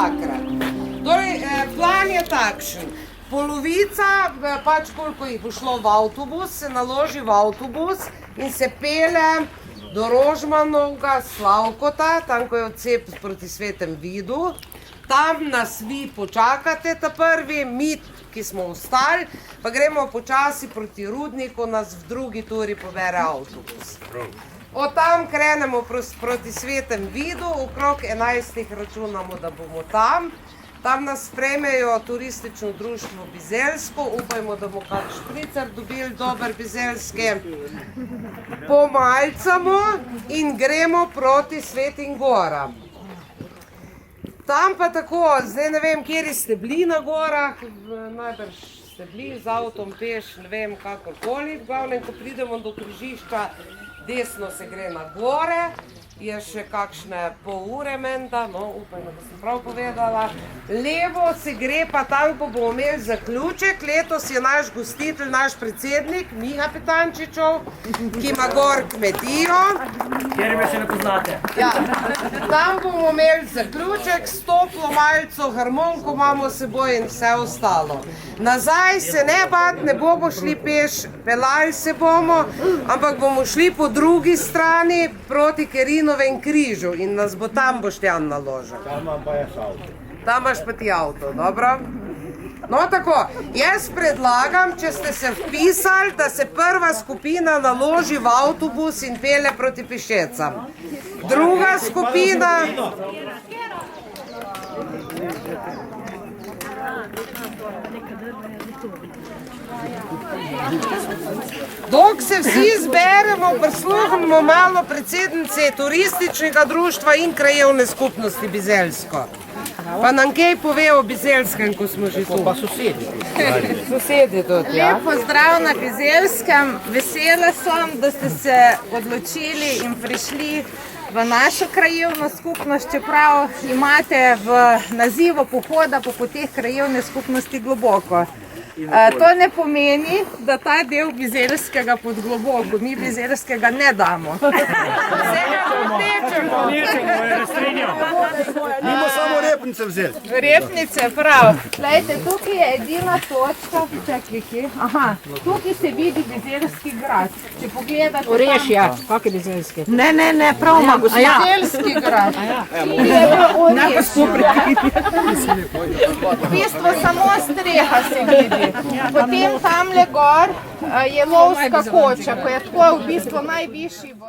dvakrat. Torej, plan je takšen. Polovica, pač koliko jih bo šlo v avtobus, se naloži v avtobus in se pele do Rožmanovega Slavkota, tam ko je odcep proti Svetem Vidu. Tam nas vi počakate ta prvi, mi, ki smo ostali, pa gremo počasi proti Rudniku, nas v drugi turi pobere avtobus. Od tam krenemo proti Svetem Vidu, okrog 11 računamo, da bomo tam. Tam nas sprejmejo turistično društvo Bizeljsko, upajmo, da bomo kak špricer dobili, dober bizeljske. Pomalcamo in gremo proti Svetim goram. Tam pa tako, zdaj ne vem, kjeri ste bili na gorah, najbrž ste bili z avtom, peš, ne vem, kakorkoli. V glavnem, ko pridemo do križišča, desno se gre na gore, je še kakšne pol ure menda, no, upajmo, da sem prav povedala. Levo se gre pa tam, ko bomo imeli zaključek. Letos je naš gostitelj, naš predsednik, Miha Petančičov, ki ima gor kmetijo. Kjer me še ne poznate. Ja, tam bomo imeli zaključek, stoplo malco, harmonko imamo s seboj in vse ostalo. Nazaj se ne bat, ne bomo šli peš, pelali se bomo, ampak bomo šli po drugi strani proti Kerinovem križu in nas bo tam Boštjan naložil. Tam imam pa jaz avto. Tam imaš pa ti avto, dobro? No tako, jaz predlagam, če ste se vpisali, da se prva skupina naloži v avtobus in pele proti Pišecam. Druga skupina... Dok se vsi zberemo, prisluhnemo malo predsednice turističnega društva in krajevne skupnosti Bizeljsko. Pa nam kaj pove o Bizeljskem, ko smo že tu? Pa sosedi. Sosedi tudi, ja. Lep pozdrav na Bizeljskem. Vesela sem, da ste se odločili in prišli v našo krajevno skupnost, čeprav imate v nazivu pohoda po poteh krajevne skupnosti globoko. To ne pomeni, da ta del Bizeljskega pod globoko, mi Bizeljskega ne damo. Mi bomo samo repnice vzeli. Repnice, prav. Glejte, tukaj je edina točka, tukaj se vidi Bizeljski grad. Če pogledate tam... Orešja, kak je Bizeljski? Ne, prav ima Bizeljski grad. V bistvu samo streha se vidi. Potem tamle gor je lovska koča, ko je tako v bistvu najvišji v...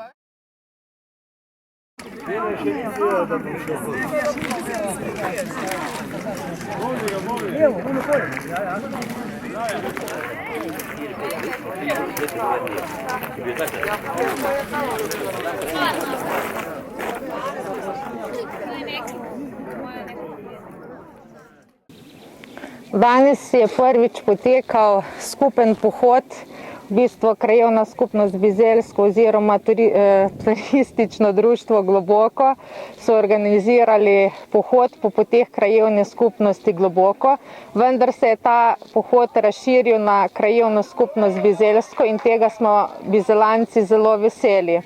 Danes je prvič potekal skupen pohod, v bistvu krajevna skupnost Bizeljsko oziroma turistično društvo Globoko so organizirali pohod po poteh krajevne skupnosti Globoko, vendar se je ta pohod razširil na krajevno skupnost Bizeljsko in tega smo bizelanci zelo veseli.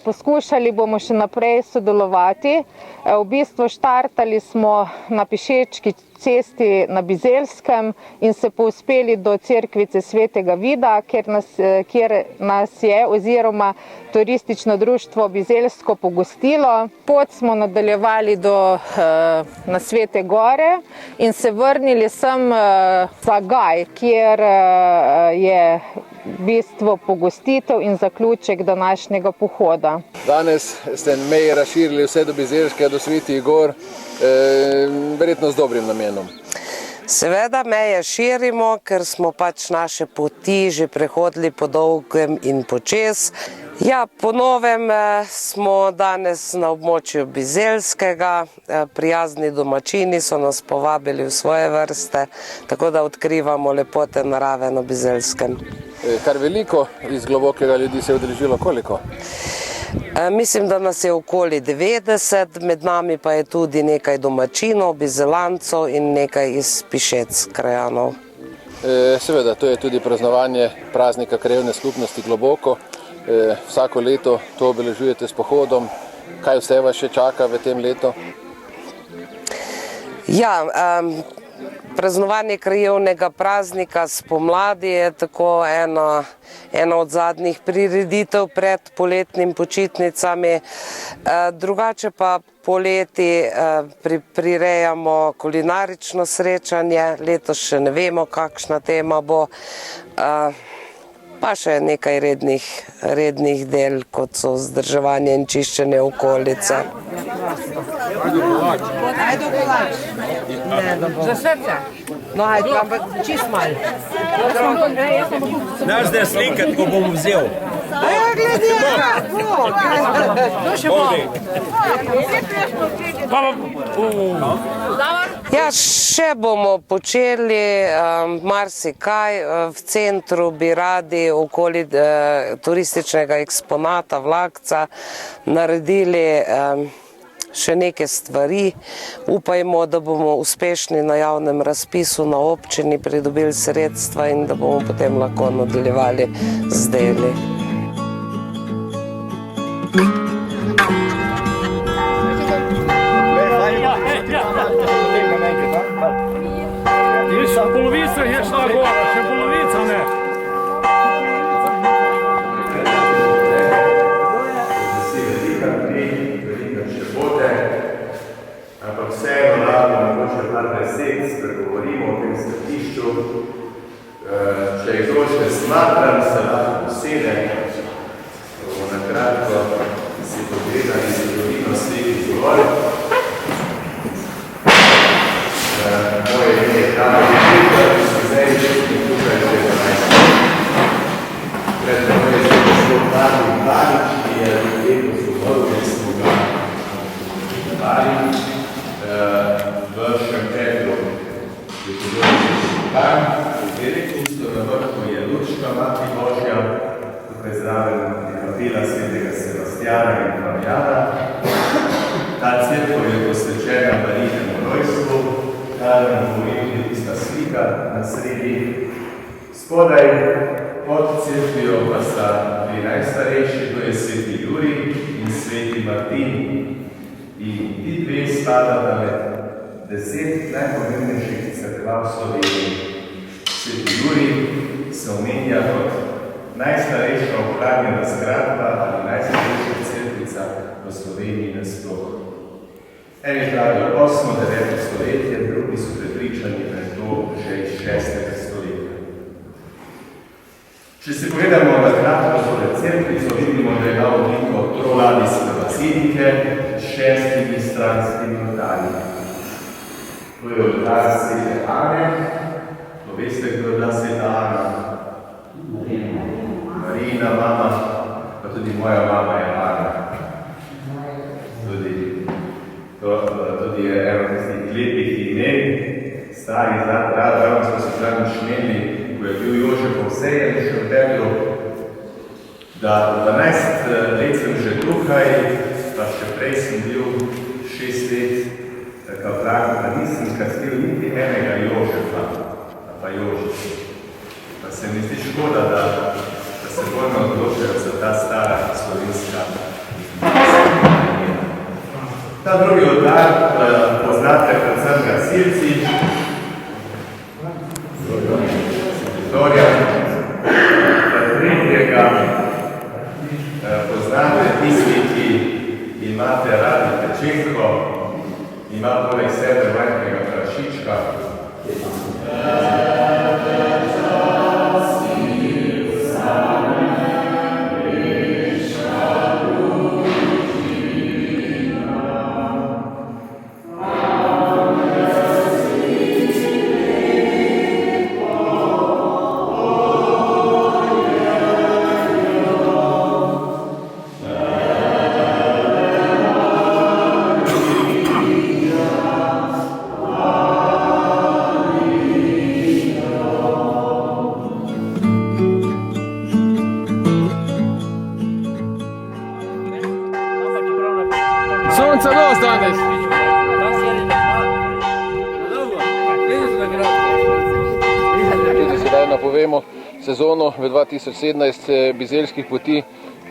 Poskušali bomo še naprej sodelovati. V bistvu štartali smo na Pišečki cesti na Bizeljskem in se povzpeli do cerkvice Svetega Vida, kjer nas je oziroma turistično društvo Bizeljsko pogostilo. Pot smo nadaljevali na Svete Gore in se vrnili sem za Gaj, kjer je v bistvu pogostitev in zaključek današnjega pohoda. Danes ste meje razširili vse do Bizeljskega, do Svetih Gor, verjetno z dobrim namenom. Seveda meje širimo, ker smo pač naše poti že prehodili po dolgem in počez. Ja, po novem smo danes na območju Bizeljskega, prijazni domačini so nas povabili v svoje vrste, tako da odkrivamo lepote narave na Bizeljskem. Kar veliko iz Globokega ljudi se je udeležilo, koliko? Mislim, da nas je okoli 90, med nami pa je tudi nekaj domačinov, Bizelancov in nekaj iz Pišec krajanov. Seveda, to je tudi praznovanje praznika krajevne skupnosti Globoko. Vsako leto to obeležujete s pohodom. Kaj vse vas še čaka v tem letu? Ja, praznovanje krajevnega praznika spomladi je tako ena od zadnjih prireditev pred poletnimi počitnicami. Drugače pa poleti prirejamo kulinarično srečanje, letos še ne vemo, kakšna tema bo, pa še nekaj rednih del, kot so vzdrževanje in čiščenje okolice. Ajde kolač. Za srce? No, ajde, ampak čist malo. Znaš zdaj slikati, ko bom vzel? Ja, gledi, ja, še bomo počeli marsikaj. V centru bi radi okoli turističnega eksponata Vlakca naredili še neke stvari. Upajmo, da bomo uspešni na javnem razpisu na občini, pridobili sredstva in da bomo potem lahko nadaljevali z deli. Polovica je šla gora, še polovica ne. Ampak vseeno lahko mogoče par besed spregovorimo o tem središču. Če jih došte smatram, se lahko posede, bomo nakratko si pogledali zgodovino sliki zgolj. Moje ime je Tamo Živka, ki so zdaj in tukaj že 12 let. Pred menoj je že gospod Martin Banič, ki je lepo svobodno sluga Banič. V Šempetru je podobno župan, v Velikustu na vrhu je Lučka Mati Božja, tukaj zraven je kapela svetega Sebastjana in Fabijana. Ta cerkev je posvečena Marijinemu rojstvu, kar nam govori tudi tista slika na sredi. Spodaj pod cerkvijo pa sta dve najstarejši, to je sveti Jurij in sveti Martin. In ti dve spadata med 10 najpomembnejših cerkva v Sloveniji. Sveti Jurij se omenja kot najstarejša ohranjena zgradba ali najstarejša cerkvica v Sloveniji nasploh. Eni pravijo 8. 9. stoletje, drugi so prepričani, da je to že iz 6. stoletja. Če se pogledamo na kratko tole cerkvico, vidimo, da ima obliko troladijske bazilike s 6 stranskimi oltarji. To je oltar svete Ane. To veste, kdo je bila sveta Ana? Marijina mama, pa tudi moja mama je Ana. Tudi je eno tistih lepih imen, starih ravno smo se zraven šmeli, ko je bil Jožef Ovsejen v Šempetru, da 12 let sem že tukaj, pa še prej sem bil 6 let kaplan, pa nisem kastil niti enega Jožefa, pa Jožef. Pa se mi zdi škoda, da se bolj odločajo za ta stara slovenska. Ta drugi oltar poznate predvsem gasilci, Viktorja, tretjega poznate tisti, ki imate radi pečenko, ima poleg sebe majhnega prašička. Sonca dosti danes. Tudi sedaj napovemo sezono v 2017 bizeljskih poti,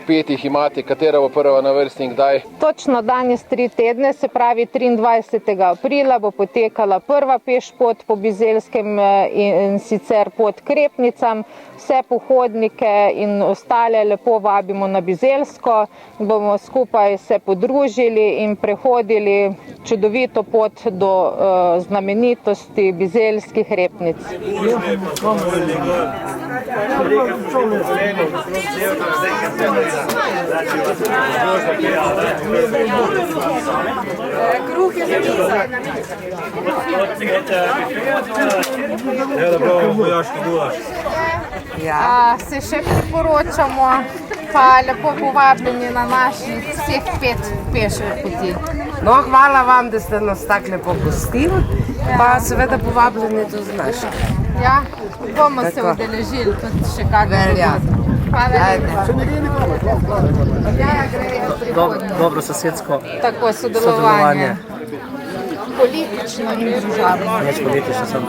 5 jih imate, katera bo prva na vrsti in kdaj? Točno danes 3 tedne, se pravi 23. aprila bo potekala prva pešpot po Bizelskem in sicer pod Krepnicam. Vse pohodnike in ostale lepo vabimo na Bizelsko, bomo skupaj se podružili in prehodili čudovito pot do znamenitosti bizelskih repnic. Kruh je za Se še priporočamo, pa lepo povabljeni na naših vseh 5 peših poti. No, hvala vam, da ste nas tako lepo gostili, pa seveda povabljeni do znaš. Ja, bomo se udeležili tudi še kakšno. Velja. Dobro sosedsko Tako sodelovanje. Politično in družabno. več politično samo.